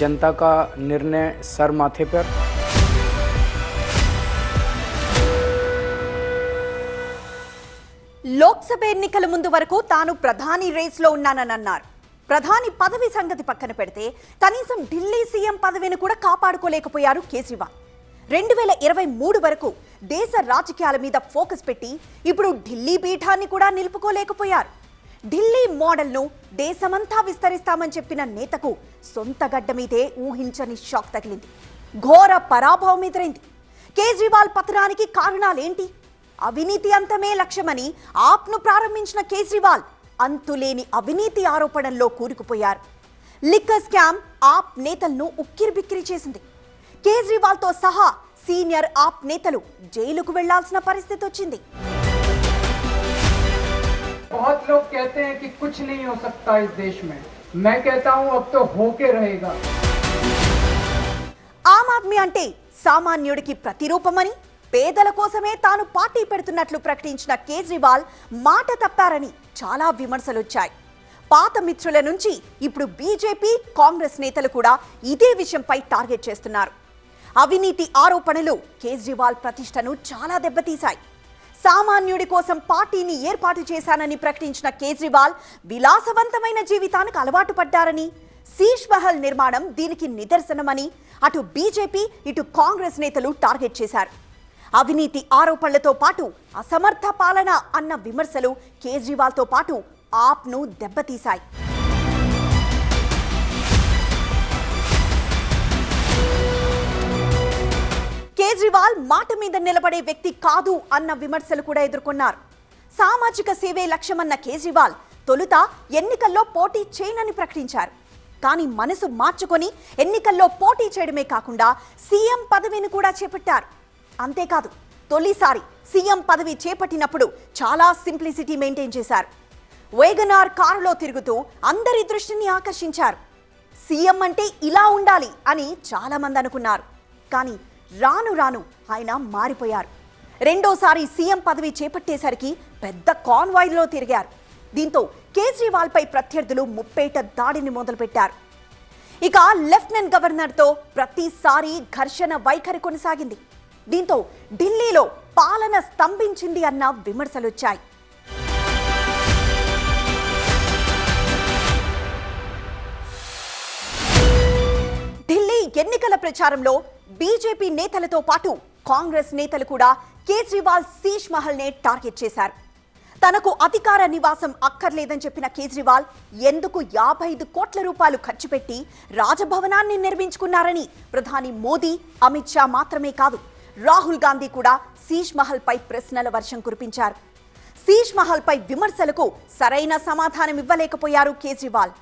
जनता का निर्णय सर माथे पर। లోక్సభ ఎన్నికల ముందు వరకు తాను ప్రధాని రేస్లో ఉన్నానని అన్నారు. ప్రధాని పదవి సంగతి పక్కన పెడితే కనీసం ఢిల్లీ సీఎం పదవిని కూడా కాపాడుకోలేకపోయారు కేజ్రీవాల్. 2023 వరకు దేశ రాజకీయాల మీద ఫోకస్ పెట్టి ఇప్పుడు ఢిల్లీ పీఠాన్ని కూడా నిలుపుకోలేకపోయారు. ఢిల్లీ మోడల్ను దేశమంతా విస్తరిస్తామని చెప్పిన నేతకు సొంత గడ్డ మీదే ఊహించని షాక్ తగిలింది. ఘోర పరాభవం ఎదురైంది. కేజ్రీవాల్ పతనానికి కారణాలేంటి? అవినీతి అంతమే లక్ష్యమని ఆప్ను ప్రారంభించిన కేజ్రీవాల్ అంతులేని అవినీతి ఆరోపణల్లో కూరుకుపోయారు. లిక్కర్ స్కామ్ ఆప్ నేతలను ఉక్కిరిబిక్కిరి చేసింది. కేజ్రీవాల్తో సహా సీనియర్ ఆప్ నేతలు జైలుకు వెళ్లాల్సిన పరిస్థితి వచ్చింది. बहुत लोग कहते हैं कि कुछ नहीं हो सकता इस देश में, मैं कहता हूं अब तो होके रहेगा. ఆమ్ ఆద్మీ అంటే సామాన్యుడికి ప్రతిరూపమని, పేదల కోసమే తాను పార్టీ పెడుతున్నట్లు ప్రకటించిన కేజ్రీవాల్ మాట తప్పారని చాలా విమర్శలు వచ్చాయి. పాత మిత్రుల నుంచి ఇప్పుడు బీజేపీ, కాంగ్రెస్ నేతలు కూడా ఇదే విషయంపై టార్గెట్ చేస్తున్నారు. అవినీతి ఆరోపణలు కేజ్రీవాల్ ప్రతిష్టను చాలా దెబ్బతీశాయి. సామాన్యుడి కోసం పార్టీని ఏర్పాటు చేశానని ప్రకటించిన కేజ్రీవాల్ విలాసవంతమైన జీవితానికి అలవాటు పడ్డారని, శీష్ మహల్ నిర్మాణం దీనికి నిదర్శనమని అటు బీజేపీ, ఇటు కాంగ్రెస్ నేతలు టార్గెట్ చేశారు. అవినీతి ఆరోపణలతో పాటు అసమర్థ పాలన అన్న విమర్శలు కేజ్రీవాల్తో పాటు ఆప్ను దెబ్బతీశాయి. కేజ్రీవాల్ మాట మీద నిలబడే వ్యక్తి కాదు అన్న విమర్శలు కూడా ఎదుర్కొన్నారు. సామాజిక సేవే లక్ష్యమన్న కేజ్రీవాల్ తొలుత ఎన్నికల్లో పోటీ చేయనని ప్రకటించారు. కానీ మనసు మార్చుకొని ఎన్నికల్లో పోటీ చేయడమే కాకుండా సీఎం పదవిని కూడా చేపట్టారు. అంతేకాదు, తొలిసారి సీఎం పదవి చేపట్టినప్పుడు చాలా సింప్లిసిటీ మెయింటైన్ చేశారు. వేగనార్ కారులో తిరుగుతూ అందరి దృష్టిని ఆకర్షించారు. సీఎం అంటే ఇలా ఉండాలి అని చాలా మంది అనుకున్నారు. కానీ రాను రాను ఆయన మారిపోయారు. రెండోసారి సీఎం పదవి చేపట్టేసరికి పెద్ద కాన్వాయ్లో తిరిగారు. దీంతో కేజ్రీవాల్ పై ప్రత్యర్థులు ముప్పేట దాడిని మొదలుపెట్టారు. ఇక లెఫ్టినెంట్ గవర్నర్తో ప్రతిసారి ఘర్షణ వైఖరి కొనసాగింది. దీంతో ఢిల్లీలో పాలన స్తంభించింది అన్న విమర్శలొచ్చాయి. ఢిల్లీ ఎన్నికల ప్రచారంలో బీజేపీ నేతలతో పాటు కాంగ్రెస్ నేతలు కూడా కేజ్రీవాల్ శీష్ మహల్ నే టార్గెట్ చేశారు. తనకు అధికార నివాసం అక్కర్లేదని చెప్పిన కేజ్రీవాల్ ఎందుకు 55 కోట్ల రూపాయలు ఖర్చు పెట్టి రాజభవనాన్ని నిర్మించుకున్నారని ప్రధాని మోదీ, అమిత్ షా మాత్రమే కాదు, రాహుల్ గాంధీ కూడా శీష్ మహల్ పై ప్రశ్నల వర్షం కురిపించారు. శీష్ మహల్ పై విమర్శలకు సరైన సమాధానం ఇవ్వలేకపోయారు కేజ్రీవాల్.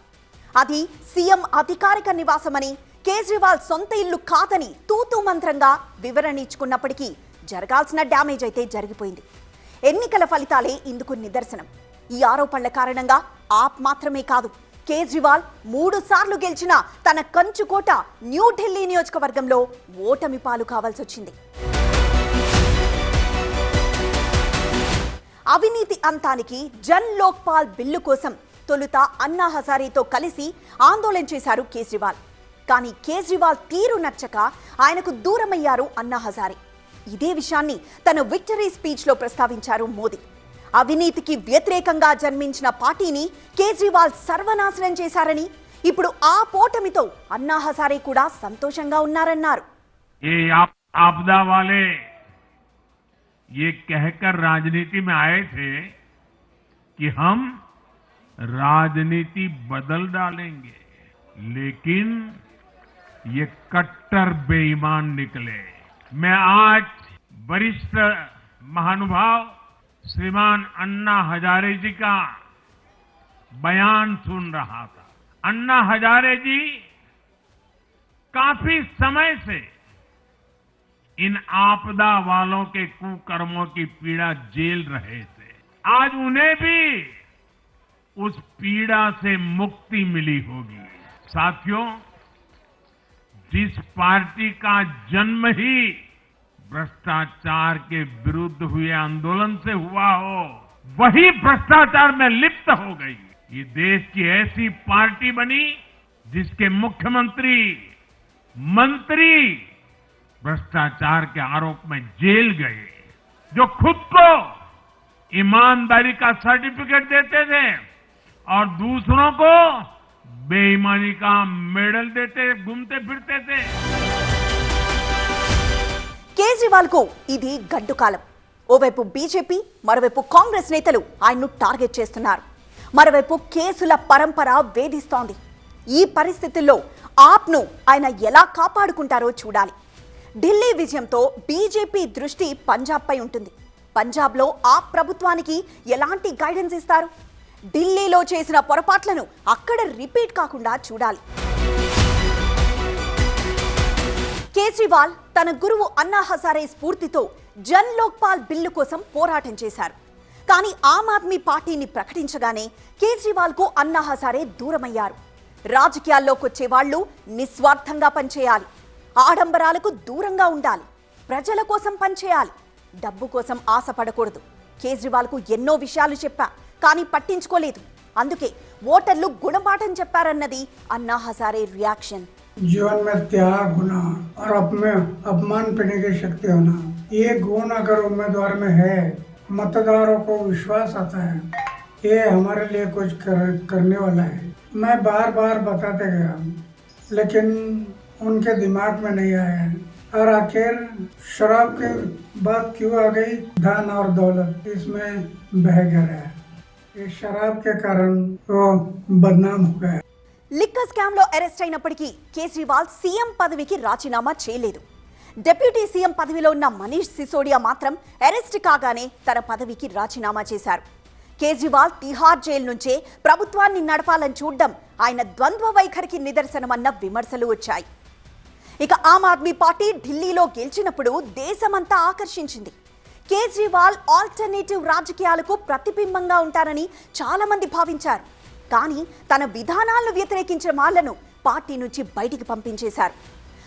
అది సీఎం అధికారిక నివాసమని, కేజ్రీవాల్ సొంత ఇల్లు కాదని తూతూ మంత్రంగా వివరణ ఇచ్చుకున్నప్పటికీ జరగాల్సిన డ్యామేజ్ అయితే జరిగిపోయింది. ఎన్నికల ఫలితాలే ఇందుకు నిదర్శనం. ఈ ఆరోపణల కారణంగా ఆప్ మాత్రమే కాదు, కేజ్రీవాల్ 3 సార్లు గెలిచిన తన కంచుకోట న్యూఢిల్లీ నియోజకవర్గంలో ఓటమి పాలు కావాల్సి వచ్చింది. అవినీతి అంతానికి జన్ లోక్పాల్ బిల్లు కోసం తొలుత అన్నా హజారేతో కలిసి ఆందోళన చేశారు కేజ్రీవాల్. కానీ కేజ్రీవాల్ తీరు నచ్చక ఆయనకు దూరమయ్యారు అన్నా హజారే. ఇదే విషయాన్ని తన విక్టరీ స్పీచ్లో ప్రస్తావించారు మోదీ. అవినీతికి వ్యతిరేకంగా జన్మించిన పార్టీని కేజ్రీవాల్ సర్వనాశనం చేశారని, ఇప్పుడు ఆ పోటమితో అన్నా హజారే కూడా సంతోషంగా ఉన్నారన్నారు. आपदा वाले ये कहकर राजनीति में आए थे कि हम राजनीति बदल डालेंगे, लेकिन ये कट्टर बेईमान निकले. मैं आज वरिष्ठ महानुभाव श्रीमान अन्ना हजारे जी का बयान सुन रहा था. अन्ना हजारे जी काफी समय से इन आपदा वालों के कुकर्मों की पीड़ा झेल रहे थे. आज उन्हें भी उस पीड़ा से मुक्ति मिली होगी. साथियों, जिस पार्टी का जन्म ही भ्रष्टाचार के विरुद्ध हुए आंदोलन से हुआ हो, वही भ्रष्टाचार में लिप्त हो गई. ये देश की ऐसी पार्टी बनी जिसके मुख्यमंत्री मंत्री भ्रष्टाचार के आरोप में जेल गए, जो खुद को ईमानदारी का सर्टिफिकेट देते थे और दूसरों को बेईमानी का मेडल देते घूमते फिरते थे। కేజ్రీవాల్ కు ఇది గడ్డు కాలం. ఓవైపు బీజేపీ, మరోవైపు కాంగ్రెస్ నేతలు ఆయన్ను టార్గెట్ చేస్తున్నారు. మరోవైపు కేసుల పరంపర వేధిస్తోంది. ఈ పరిస్థితుల్లో ఆప్ను ఆయన ఎలా కాపాడుకుంటారో చూడాలి. ఢిల్లీ విజయంతో బీజేపీ దృష్టి పంజాబ్పై ఉంటుంది. పంజాబ్లో ఆప్ ప్రభుత్వానికి ఎలాంటి గైడెన్స్ ఇస్తారు? ఢిల్లీలో చేసిన పొరపాట్లను అక్కడ రిపీట్ కాకుండా చూడాలి. కేజ్రీవాల్ తన గురువు అన్నా హజారే స్ఫూర్తితో జన్ లోక్పాల్ బిల్లు కోసం పోరాటం చేశారు. కానీ ఆమ్ ఆద్మీ పార్టీని ప్రకటించగానే కేజ్రీవాల్ కు అన్నా హజారే దూరమయ్యారు. రాజకీయాల్లోకి వచ్చే వాళ్లు నిస్వార్థంగా పనిచేయాలి, ఆడంబరాలకు దూరంగా ఉండాలి, ప్రజల కోసం పనిచేయాలి, డబ్బు కోసం ఆశపడకూడదు. కేజ్రీవాల్ కు ఎన్నో విషయాలు చెప్పా, కానీ పట్టించుకోలేదు. అందుకే ఓటర్లు గుణపాఠం చెప్పారన్నది అన్నా హజారే రియాక్షన్. जीवन में त्याग होना और अपमान पीने की शक्ति होना, ये गुण अगर उम्मीदवार में है, मतदारों को विश्वास आता है, ये हमारे लिए कुछ करने वाला है. मैं बार बार बताते गया, लेकिन उनके दिमाग में नहीं आया. और आखिर शराब की बात क्यों आ गई? धन और दौलत इसमें बह गया. ये शराब के कारण वो बदनाम हो गया. లిక్కర్ స్కామ్ లో అరెస్ట్ అయినప్పటికీ కేజ్రీవాల్ సీఎం పదవికి రాజీనామా చేయలేదు. డిప్యూటీ సీఎం పదవిలో ఉన్న మనీష్ సిసోడియా మాత్రం అరెస్ట్ కాగానే తన పదవికి రాజీనామా చేశారు. కేజ్రీవాల్ తిహార్ జైలు నుంచే ప్రభుత్వాన్ని నడపాలని చూడడం ఆయన ద్వంద్వ వైఖరికి నిదర్శనమన్న విమర్శలు వచ్చాయి. ఇక ఆమ్ ఆద్మీ పార్టీ ఢిల్లీలో గెలిచినప్పుడు దేశమంతా ఆకర్షించింది. కేజ్రీవాల్ ఆల్టర్నేటివ్ రాజకీయాలకు ప్రతిబింబంగా ఉంటారని చాలా మంది భావించారు. కానీ తన విధానాలను వ్యతిరేకించిన వాళ్లను పార్టీ నుంచి బయటికి పంపించేశారు.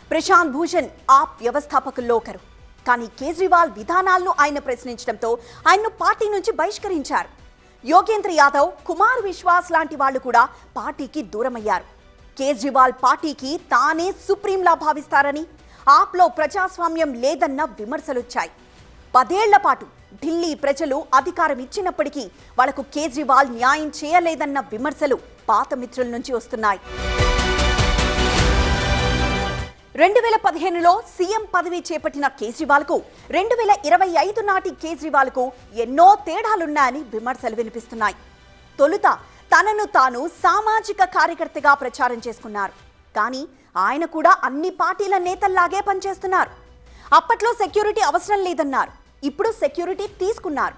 ప్రశాంత్ భూషణ్ ఆప్ వ్యవస్థాపకుల్లో ఒకరు. కానీ కేజ్రీవాల్ విధానాలను ఆయన ప్రశ్నించడంతో ఆయన్ను పార్టీ నుంచి బహిష్కరించారు. యోగేంద్ర యాదవ్, కుమార్ విశ్వాస్ లాంటి వాళ్లు కూడా పార్టీకి దూరమయ్యారు. కేజ్రీవాల్ పార్టీకి తానే సుప్రీంలా భావిస్తారని, ఆప్లో ప్రజాస్వామ్యం లేదన్న విమర్శలొచ్చాయి. 10 ఏళ్ల పాటు ఢిల్లీ ప్రజలు అధికారం ఇచ్చినప్పటికీ వాళ్లకు కేజ్రీవాల్ న్యాయం చేయలేదన్న విమర్శలు పాత మిత్రుల నుంచి వస్తున్నాయి. 2015లో సీఎం పదవి చేపట్టిన కేజ్రీవాల్ కు 2025 నాటి కేజ్రీవాల్ కు ఎన్నో తేడాలున్నాయని విమర్శలు వినిపిస్తున్నాయి. తొలుత తనను తాను సామాజిక కార్యకర్తగా ప్రచారం చేసుకున్నారు. కానీ ఆయన కూడా అన్ని పార్టీల నేతల్లాగే పనిచేస్తున్నారు. అప్పట్లో సెక్యూరిటీ అవసరం లేదన్నారు. ఇప్పుడు సెక్యూరిటీ తీసుకున్నారు.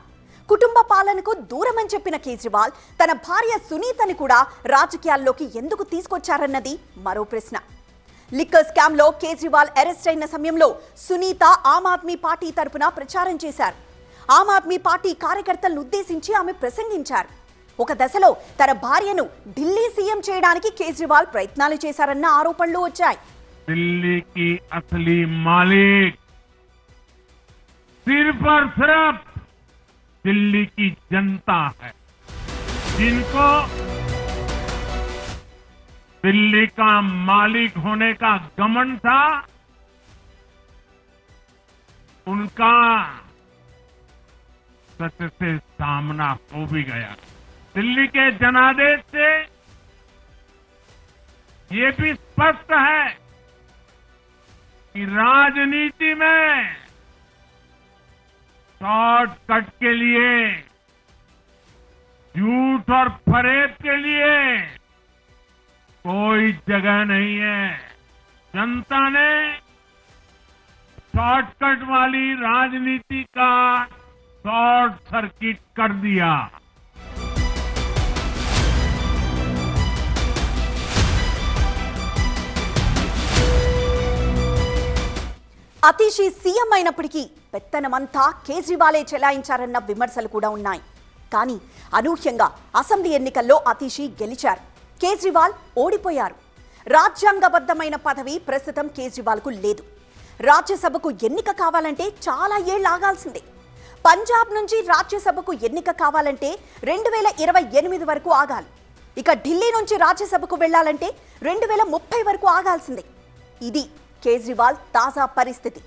కుటుంబ పాలనకు దూరమని చెప్పిన కేజ్రీవాల్ తన భార్య సునీతని కూడా రాజకీయాల్లోకి ఎందుకు తీసుకొచ్చారన్నది మరో ప్రశ్న. లిక్కర్ స్కామ్ లో కేజ్రీవాల్ అరెస్ట్ అయిన సమయంలో సునీత ఆమ్ ఆద్మీ పార్టీ తరపున ప్రచారం చేశారు. ఆమ్ ఆద్మీ పార్టీ కార్యకర్తలను ఉద్దేశించి ఆమె ప్రసంగించారు. ఒక దశలో తన భార్యను ఢిల్లీ సీఎం చేయడానికి కేజ్రీవాల్ ప్రయత్నాలు చేశారన్న ఆరోపణలు వచ్చాయి. ఢిల్లీకి అసలీ మాలిక్ सिर्फ और सिर्फ दिल्ली की जनता है, जिनको दिल्ली का मालिक होने का घमंड था, उनका सत्य से सामना हो भी गया. दिल्ली के जनादेश से ये भी स्पष्ट है कि राजनीति में शॉर्टकट के लिए, झूठ और फरेब के लिए कोई जगह नहीं है. जनता ने शॉर्टकट वाली राजनीति का शॉर्ट सर्किट कर दिया. అతీషి సీఎం అయినప్పటికీ పెత్తనమంతా కేజ్రీవాలే చెలాయించారన్న విమర్శలు కూడా ఉన్నాయి. కానీ అనూహ్యంగా అసెంబ్లీ ఎన్నికల్లో అతీషి గెలిచారు. కేజ్రీవాల్ ఓడిపోయారు. రాజ్యాంగబద్ధమైన పదవి ప్రస్తుతం కేజ్రీవాల్కు లేదు. రాజ్యసభకు ఎన్నిక కావాలంటే చాలా ఏళ్ళు ఆగాల్సిందే. పంజాబ్ నుంచి రాజ్యసభకు ఎన్నిక కావాలంటే 2028 వరకు ఆగాలి. ఇక ఢిల్లీ నుంచి రాజ్యసభకు వెళ్లాలంటే 2030 వరకు ఆగాల్సిందే. ఇది కేజ్రీవాల్ తాజా పరిస్థితి.